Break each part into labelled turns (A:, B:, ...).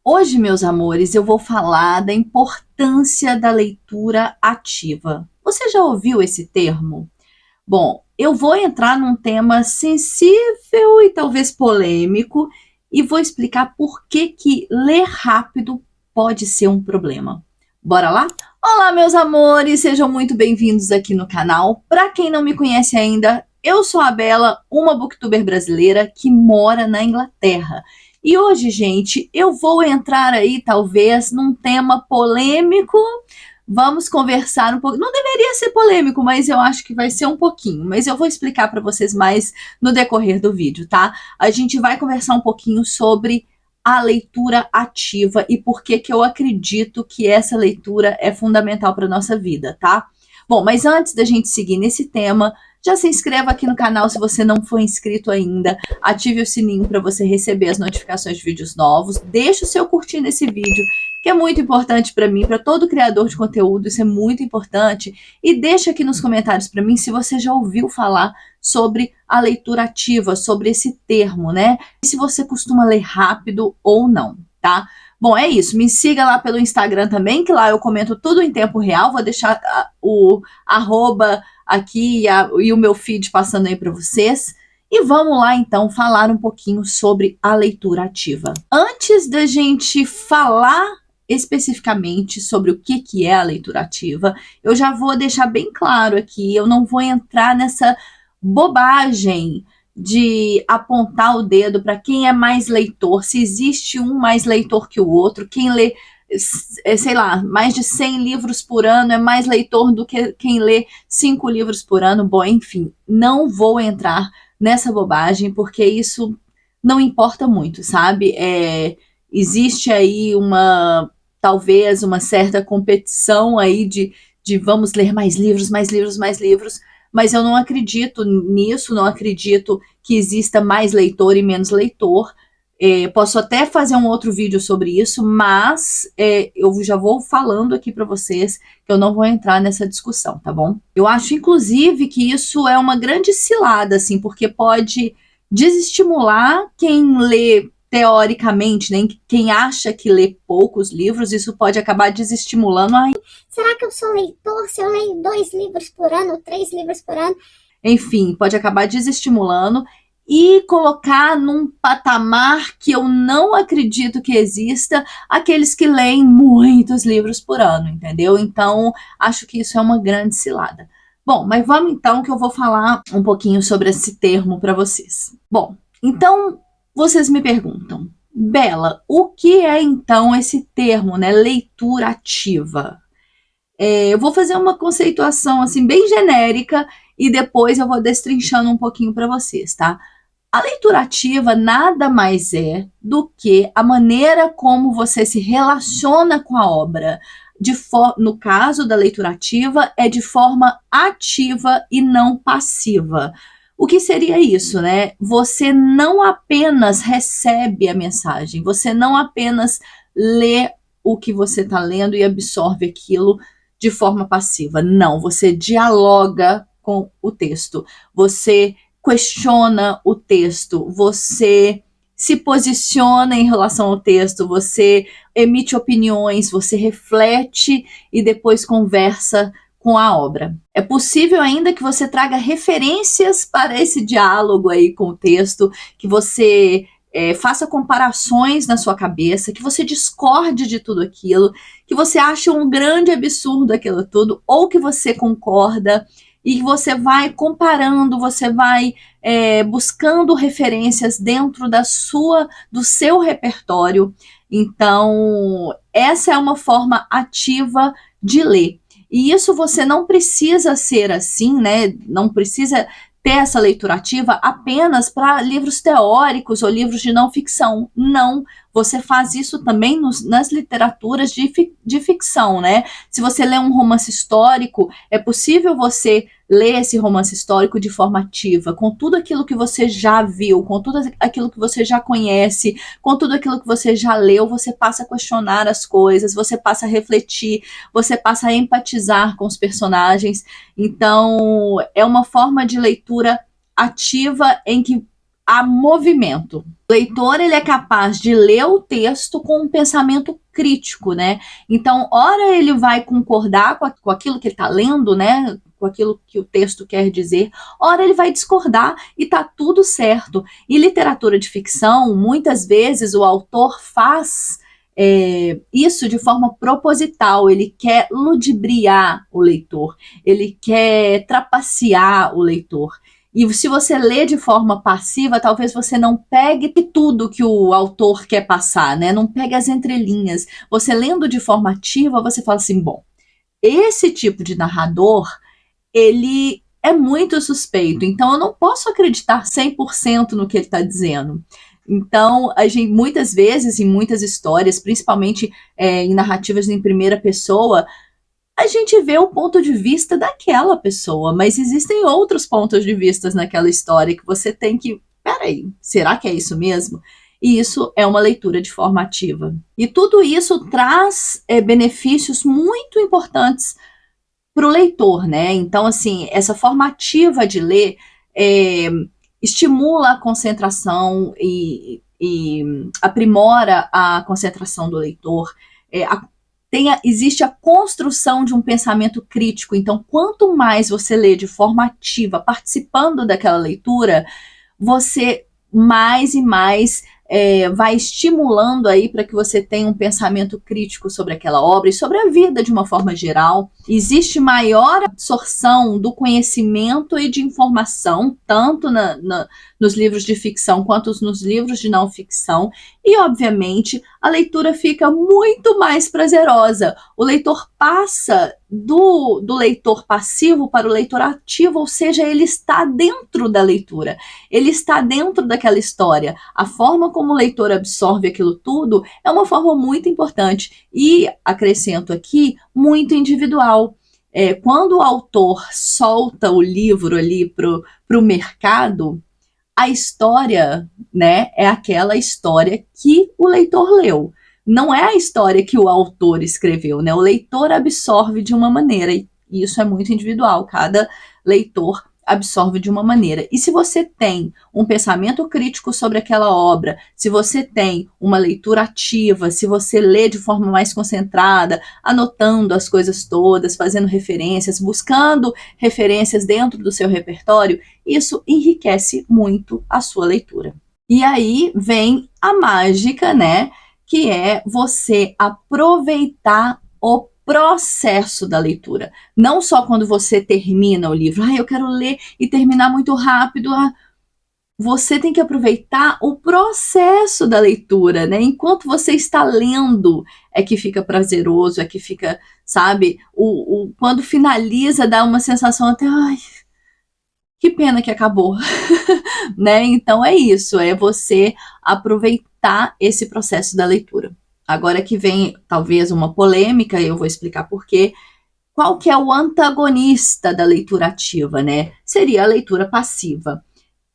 A: Hoje, meus amores, eu vou falar da importância da leitura ativa. Você já ouviu esse termo? Bom, eu vou entrar num tema sensível e talvez polêmico e vou explicar por que ler rápido pode ser um problema. Bora lá? Olá, meus amores, sejam muito bem-vindos aqui no canal. Para quem não me conhece ainda, eu sou a Bela, uma booktuber brasileira que mora na Inglaterra. E hoje, gente, eu vou entrar aí, talvez, num tema polêmico. Vamos conversar um pouco. Não deveria ser polêmico, mas eu acho que vai ser um pouquinho. Mas eu vou explicar para vocês mais no decorrer do vídeo, tá? A gente vai conversar um pouquinho sobre a leitura ativa e por que eu acredito que essa leitura é fundamental para nossa vida, tá? Bom, mas antes da gente seguir nesse tema, já se inscreva aqui no canal se você não for inscrito ainda, ative o sininho para você receber as notificações de vídeos novos, deixe o seu curtir nesse vídeo, que é muito importante para mim, para todo criador de conteúdo, isso é muito importante, e deixa aqui nos comentários para mim se você já ouviu falar sobre a leitura ativa, sobre esse termo, né? E se você costuma ler rápido ou não, tá? Bom, é isso. Me siga lá pelo Instagram também, que lá eu comento tudo em tempo real. Vou deixar o arroba aqui e o meu feed passando aí para vocês. E vamos lá, então, falar um pouquinho sobre a leitura ativa. Antes da gente falar especificamente sobre o que é a leitura ativa, eu já vou deixar bem claro aqui, eu não vou entrar nessa bobagem de apontar o dedo para quem é mais leitor, se existe um mais leitor que o outro, quem lê, sei lá, mais de 100 livros por ano é mais leitor do que quem lê 5 livros por ano. Bom, enfim, não vou entrar nessa bobagem, porque isso não importa muito, sabe? Existe aí talvez uma certa competição aí de vamos ler mais livros, mais livros, mais livros, mas eu não acredito nisso, não acredito que exista mais leitor e menos leitor. Posso até fazer um outro vídeo sobre isso, mas eu já vou falando aqui para vocês que eu não vou entrar nessa discussão, tá bom? Eu acho, inclusive, que isso é uma grande cilada, assim, porque pode desestimular quem lê teoricamente, né? Quem acha que lê poucos livros, isso pode acabar desestimulando.
B: Será que eu sou leitor se eu leio 2 livros por ano, 3 livros por ano?
A: Enfim, pode acabar desestimulando e colocar num patamar que eu não acredito que exista aqueles que leem muitos livros por ano, entendeu? Então, acho que isso é uma grande cilada. Bom, mas vamos então que eu vou falar um pouquinho sobre esse termo para vocês. Bom, então vocês me perguntam, Bela, o que é então esse termo, né? Leitura ativa. Eu vou fazer uma conceituação assim bem genérica e depois eu vou destrinchando um pouquinho para vocês, tá? A leitura ativa nada mais é do que a maneira como você se relaciona com a obra. No caso da leitura ativa, é de forma ativa e não passiva. O que seria isso, né? Você não apenas recebe a mensagem, você não apenas lê o que você está lendo e absorve aquilo de forma passiva. Não, você dialoga com o texto, você questiona o texto, você se posiciona em relação ao texto, você emite opiniões, você reflete e depois conversa com a obra. É possível ainda que você traga referências para esse diálogo aí com o texto, que você faça comparações na sua cabeça, que você discorde de tudo aquilo, que você ache um grande absurdo aquilo tudo, ou que você concorda e você vai comparando, você vai buscando referências dentro do seu repertório. Então, essa é uma forma ativa de ler. E isso você não precisa ser assim, né? Não precisa ter essa leitura ativa apenas para livros teóricos ou livros de não ficção. Não, você faz isso também nas literaturas de ficção, né? Se você lê um romance histórico, é possível você ler esse romance histórico de forma ativa, com tudo aquilo que você já viu, com tudo aquilo que você já conhece, com tudo aquilo que você já leu, você passa a questionar as coisas, você passa a refletir, você passa a empatizar com os personagens. Então, é uma forma de leitura ativa em que a movimento. O leitor, ele é capaz de ler o texto com um pensamento crítico, né? Então, ora ele vai concordar com aquilo que ele está lendo, né? Com aquilo que o texto quer dizer, ora ele vai discordar e tá tudo certo. Em literatura de ficção, muitas vezes o autor faz isso de forma proposital, ele quer ludibriar o leitor, ele quer trapacear o leitor. E se você lê de forma passiva, talvez você não pegue tudo que o autor quer passar, né? Não pegue as entrelinhas. Você lendo de forma ativa, você fala assim, bom, esse tipo de narrador, ele é muito suspeito, então eu não posso acreditar 100% no que ele está dizendo. Então, a gente, muitas vezes, em muitas histórias, principalmente em narrativas em primeira pessoa, a gente vê o ponto de vista daquela pessoa, mas existem outros pontos de vista naquela história que você tem que, peraí, será que é isso mesmo? E isso é uma leitura de forma ativa. E tudo isso traz benefícios muito importantes para o leitor, né? Então, assim, essa forma ativa de ler estimula a concentração e aprimora a concentração do leitor. Existe a construção de um pensamento crítico. Então, quanto mais você lê de forma ativa, participando daquela leitura, você mais e mais vai estimulando aí para que você tenha um pensamento crítico sobre aquela obra e sobre a vida de uma forma geral. Existe maior absorção do conhecimento e de informação, tanto nos livros de ficção quanto nos livros de não ficção, e obviamente a leitura fica muito mais prazerosa. O leitor passa do leitor passivo para o leitor ativo, ou seja, ele está dentro da leitura, ele está dentro daquela história. A forma como o leitor absorve aquilo tudo é uma forma muito importante e, acrescento aqui, muito individual. Quando o autor solta o livro ali para o mercado, a história, né, é aquela história que o leitor leu. Não é a história que o autor escreveu, né? O leitor absorve de uma maneira, e isso é muito individual, cada leitor absorve de uma maneira. E se você tem um pensamento crítico sobre aquela obra, se você tem uma leitura ativa, se você lê de forma mais concentrada, anotando as coisas todas, fazendo referências, buscando referências dentro do seu repertório, isso enriquece muito a sua leitura. E aí vem a mágica, né? Que é você aproveitar o processo da leitura. Não só quando você termina o livro, eu quero ler e terminar muito rápido. Você tem que aproveitar o processo da leitura, né? Enquanto você está lendo, é que fica prazeroso, é que fica, sabe? Quando finaliza, dá uma sensação até, que pena que acabou, né? Então é isso, é você aproveitar esse processo da leitura. Agora que vem talvez uma polêmica, eu vou explicar por quê. Qual que é o antagonista da leitura ativa, né? Seria a leitura passiva,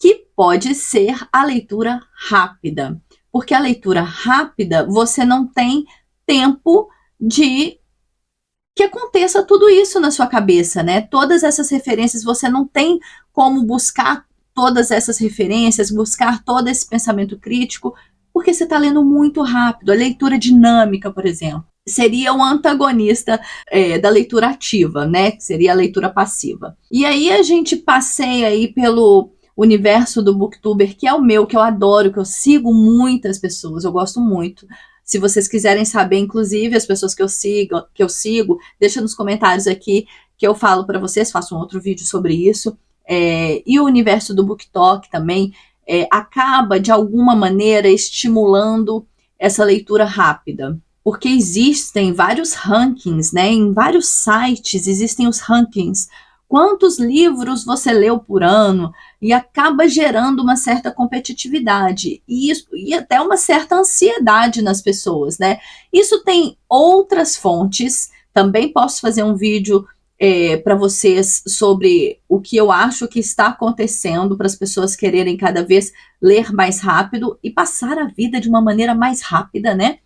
A: que pode ser a leitura rápida. Porque a leitura rápida, você não tem tempo de que aconteça tudo isso na sua cabeça, né? Todas essas referências, você não tem como buscar todas essas referências, buscar todo esse pensamento crítico, porque você está lendo muito rápido. A leitura dinâmica, por exemplo, seria o antagonista da leitura ativa, né? Que seria a leitura passiva. E aí a gente passeia aí pelo universo do Booktuber, que é o meu, que eu adoro, que eu sigo muitas pessoas, eu gosto muito. Se vocês quiserem saber, inclusive, as pessoas que eu sigo, deixa nos comentários aqui que eu falo para vocês, faço um outro vídeo sobre isso. E o universo do BookTok também acaba, de alguma maneira, estimulando essa leitura rápida. Porque existem vários rankings, né? Em vários sites existem os rankings. Quantos livros você leu por ano? E acaba gerando uma certa competitividade e até uma certa ansiedade nas pessoas, né? Isso tem outras fontes, também posso fazer um vídeo para vocês sobre o que eu acho que está acontecendo para as pessoas quererem cada vez ler mais rápido e passar a vida de uma maneira mais rápida, né?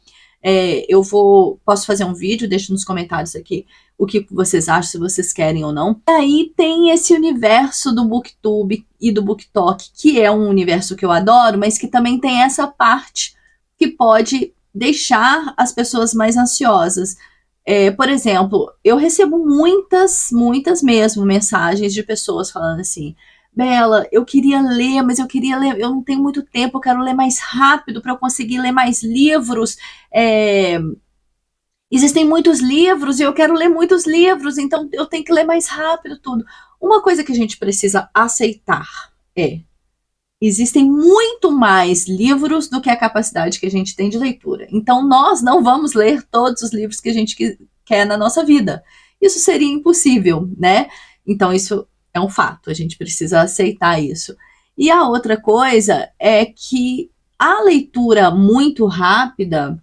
A: Posso fazer um vídeo, deixa nos comentários aqui o que vocês acham, se vocês querem ou não. E aí tem esse universo do BookTube e do BookTok, que é um universo que eu adoro, mas que também tem essa parte que pode deixar as pessoas mais ansiosas. Por exemplo, eu recebo muitas mesmo mensagens de pessoas falando assim: Bela, eu queria ler, mas eu não tenho muito tempo, eu quero ler mais rápido para eu conseguir ler mais livros. Existem muitos livros e eu quero ler muitos livros, então eu tenho que ler mais rápido tudo. Uma coisa que a gente precisa aceitar existem muito mais livros do que a capacidade que a gente tem de leitura. Então nós não vamos ler todos os livros que a gente quer na nossa vida. Isso seria impossível, né? Então isso é um fato, a gente precisa aceitar isso. E a outra coisa é que a leitura muito rápida,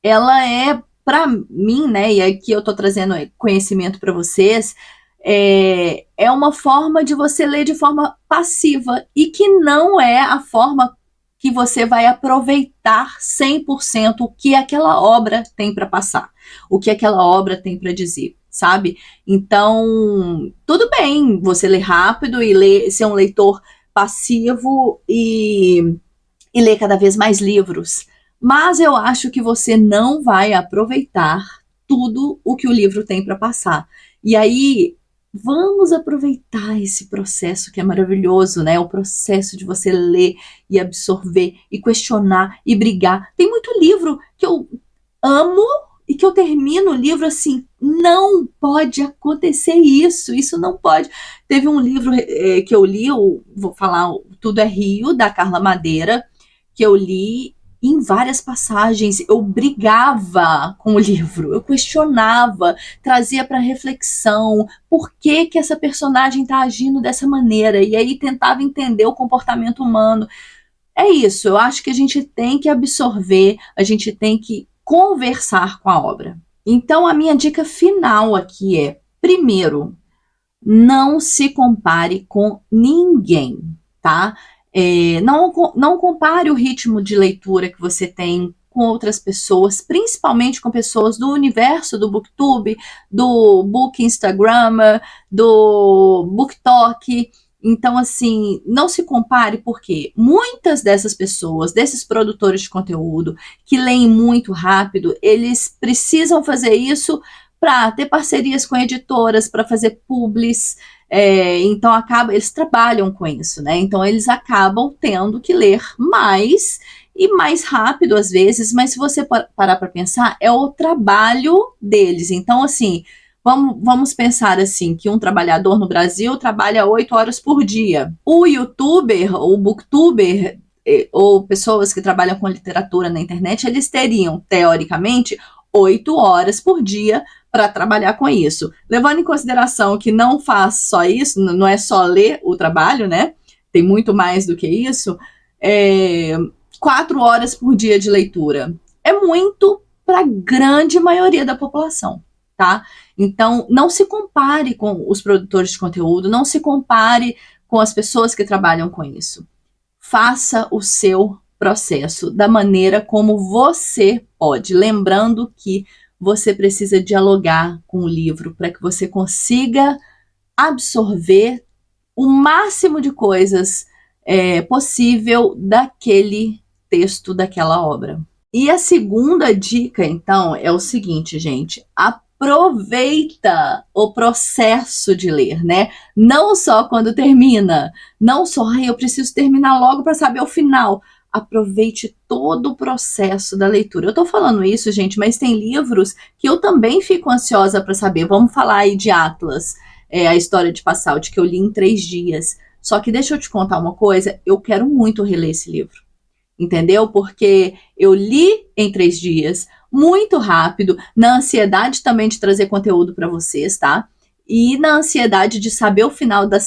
A: ela é, para mim, né, e aqui eu estou trazendo conhecimento para vocês, é uma forma de você ler de forma passiva e que não é a forma que você vai aproveitar 100% o que aquela obra tem para passar, o que aquela obra tem para dizer, sabe? Então, tudo bem você ler rápido e ser um leitor passivo e ler cada vez mais livros, mas eu acho que você não vai aproveitar tudo o que o livro tem para passar. E aí, vamos aproveitar esse processo que é maravilhoso, né? O processo de você ler e absorver e questionar e brigar. Tem muito livro que eu amo e que eu termino o livro assim, não pode acontecer isso não pode. Teve um livro que eu li, vou falar, Tudo é Rio, da Carla Madeira, que eu li. Em várias passagens eu brigava com o livro, eu questionava, trazia para reflexão por que essa personagem está agindo dessa maneira, e aí tentava entender o comportamento humano. É isso, eu acho que a gente tem que absorver, a gente tem que conversar com a obra. Então a minha dica final aqui é, primeiro, não se compare com ninguém, tá? Não compare o ritmo de leitura que você tem com outras pessoas, principalmente com pessoas do universo do BookTube, do Book Instagram, do BookTok. Então, assim, não se compare, porque muitas dessas pessoas, desses produtores de conteúdo que leem muito rápido, eles precisam fazer isso para ter parcerias com editoras, para fazer publis. Então eles trabalham com isso, né? Então eles acabam tendo que ler mais e mais rápido às vezes, mas se você parar para pensar, é o trabalho deles. Então, assim, vamos pensar assim, que um trabalhador no Brasil trabalha 8 horas por dia. O youtuber, o booktuber, ou pessoas que trabalham com literatura na internet, eles teriam, teoricamente, 8 horas por dia para trabalhar com isso. Levando em consideração que não faz só isso, não é só ler o trabalho, né? Tem muito mais do que isso. 4 horas por dia de leitura. É muito para a grande maioria da população, tá? Então, não se compare com os produtores de conteúdo, não se compare com as pessoas que trabalham com isso. Faça o seu processo da maneira como você pode, lembrando que você precisa dialogar com o livro para que você consiga absorver o máximo de coisas possível daquele texto, daquela obra. E a segunda dica, então, é o seguinte, gente: aproveita o processo de ler, né? Não só quando termina, não só, eu preciso terminar logo para saber o final. Aproveite todo o processo da leitura. Eu tô falando isso, gente, mas tem livros que eu também fico ansiosa para saber. Vamos falar aí de Atlas, a história de Passaud, que eu li em 3 dias. Só que deixa eu te contar uma coisa, eu quero muito reler esse livro, entendeu? Porque eu li em 3 dias, muito rápido, na ansiedade também de trazer conteúdo para vocês, tá? E na ansiedade de saber o final da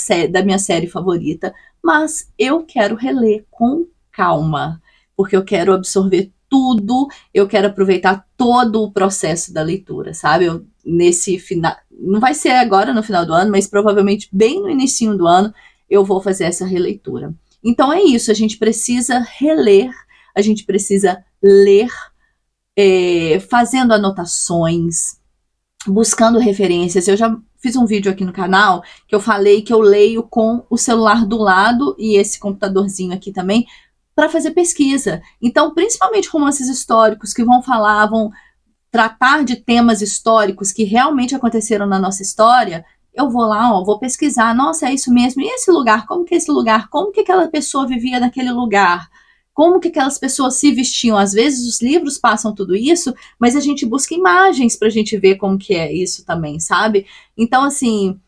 A: minha série favorita, mas eu quero reler com calma, porque eu quero absorver tudo, eu quero aproveitar todo o processo da leitura, sabe? Nesse final, não vai ser agora no final do ano, mas provavelmente bem no início do ano eu vou fazer essa releitura. Então é isso, a gente precisa reler, a gente precisa ler fazendo anotações, buscando referências. Eu já fiz um vídeo aqui no canal que eu falei que eu leio com o celular do lado e esse computadorzinho aqui também para fazer pesquisa. Então, principalmente romances históricos que vão tratar de temas históricos que realmente aconteceram na nossa história, eu vou lá, vou pesquisar, nossa, é isso mesmo, e esse lugar, como que é esse lugar, como que aquela pessoa vivia naquele lugar, como que aquelas pessoas se vestiam. Às vezes os livros passam tudo isso, mas a gente busca imagens para a gente ver como que é isso também, sabe? Então, assim,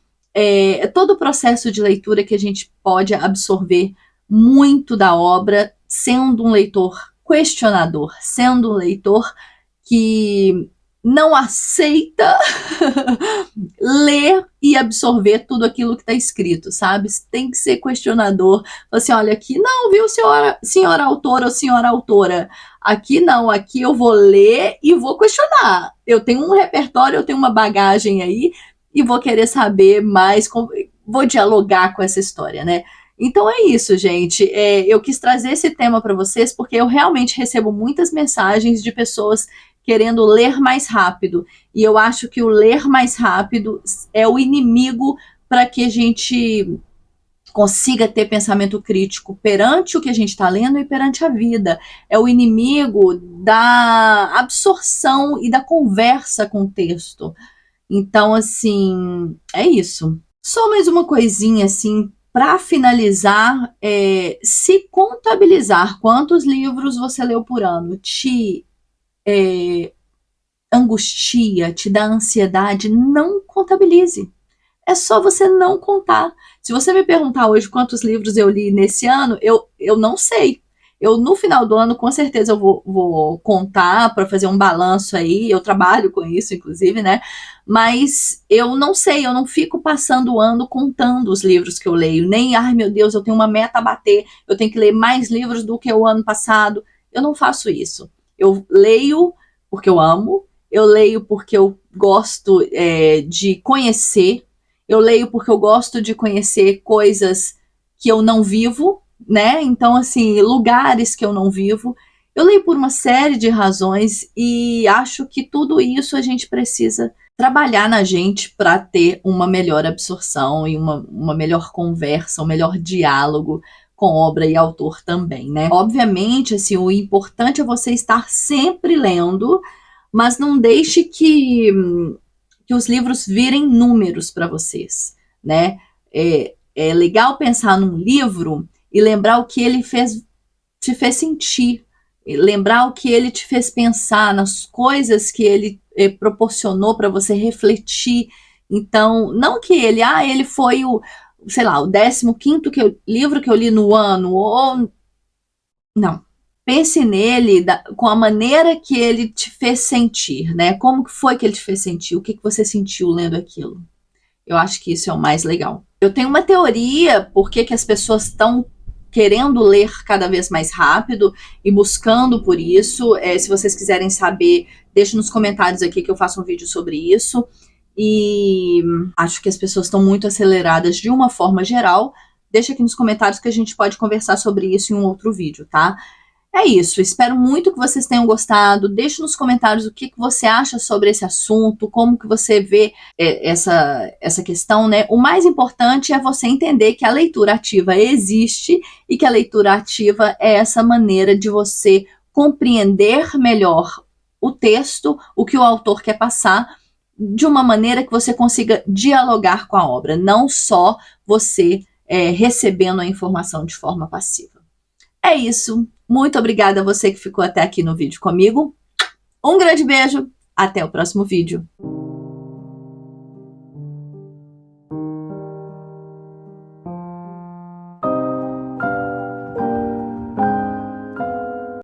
A: todo o processo de leitura que a gente pode absorver muito da obra, sendo um leitor questionador, sendo um leitor que não aceita ler e absorver tudo aquilo que está escrito, sabe? Tem que ser questionador. Assim, olha, aqui não, viu, senhora autora ou senhora autora? Aqui não, aqui eu vou ler e vou questionar. Eu tenho um repertório, eu tenho uma bagagem aí e vou querer saber mais, vou dialogar com essa história, né? Então é isso, gente. Eu quis trazer esse tema para vocês porque eu realmente recebo muitas mensagens de pessoas querendo ler mais rápido. E eu acho que o ler mais rápido é o inimigo para que a gente consiga ter pensamento crítico perante o que a gente está lendo e perante a vida. É o inimigo da absorção e da conversa com o texto. Então, assim, é isso. Só mais uma coisinha, assim, para finalizar, se contabilizar quantos livros você leu por ano te angustia, te dá ansiedade, não contabilize. É só você não contar. Se você me perguntar hoje quantos livros eu li nesse ano, eu não sei. No final do ano, com certeza, eu vou contar para fazer um balanço aí. Eu trabalho com isso, inclusive, né? Mas eu não sei, eu não fico passando o ano contando os livros que eu leio. Nem, ai meu Deus, eu tenho uma meta a bater, eu tenho que ler mais livros do que o ano passado. Eu não faço isso. Eu leio porque eu amo, eu leio porque eu gosto de conhecer, eu leio porque eu gosto de conhecer coisas que eu não vivo, né? Então, assim, lugares que eu não vivo. Eu leio por uma série de razões e acho que tudo isso a gente precisa trabalhar na gente para ter uma melhor absorção e uma melhor conversa, um melhor diálogo com obra e autor também, né? Obviamente, assim, o importante é você estar sempre lendo, mas não deixe que os livros virem números para vocês, né? É legal pensar num livro e lembrar o que ele te fez sentir, lembrar o que ele te fez pensar, nas coisas que ele proporcionou para você refletir. Então, não que ele foi sei lá, o 15º livro que eu li no ano, ou não. Pense nele com a maneira que ele te fez sentir, né? Como que foi que ele te fez sentir? O que você sentiu lendo aquilo? Eu acho que isso é o mais legal. Eu tenho uma teoria por que as pessoas estão querendo ler cada vez mais rápido e buscando por isso. Se vocês quiserem saber, deixe nos comentários aqui que eu faço um vídeo sobre isso. E acho que as pessoas estão muito aceleradas de uma forma geral. Deixa aqui nos comentários que a gente pode conversar sobre isso em um outro vídeo, tá? É isso, espero muito que vocês tenham gostado. Deixe nos comentários o que você acha sobre esse assunto, como que você vê essa questão, né? O mais importante é você entender que a leitura ativa existe e que a leitura ativa é essa maneira de você compreender melhor o texto, o que o autor quer passar, de uma maneira que você consiga dialogar com a obra, não só você recebendo a informação de forma passiva. É isso. Muito obrigada a você que ficou até aqui no vídeo comigo. Um grande beijo. Até o próximo vídeo.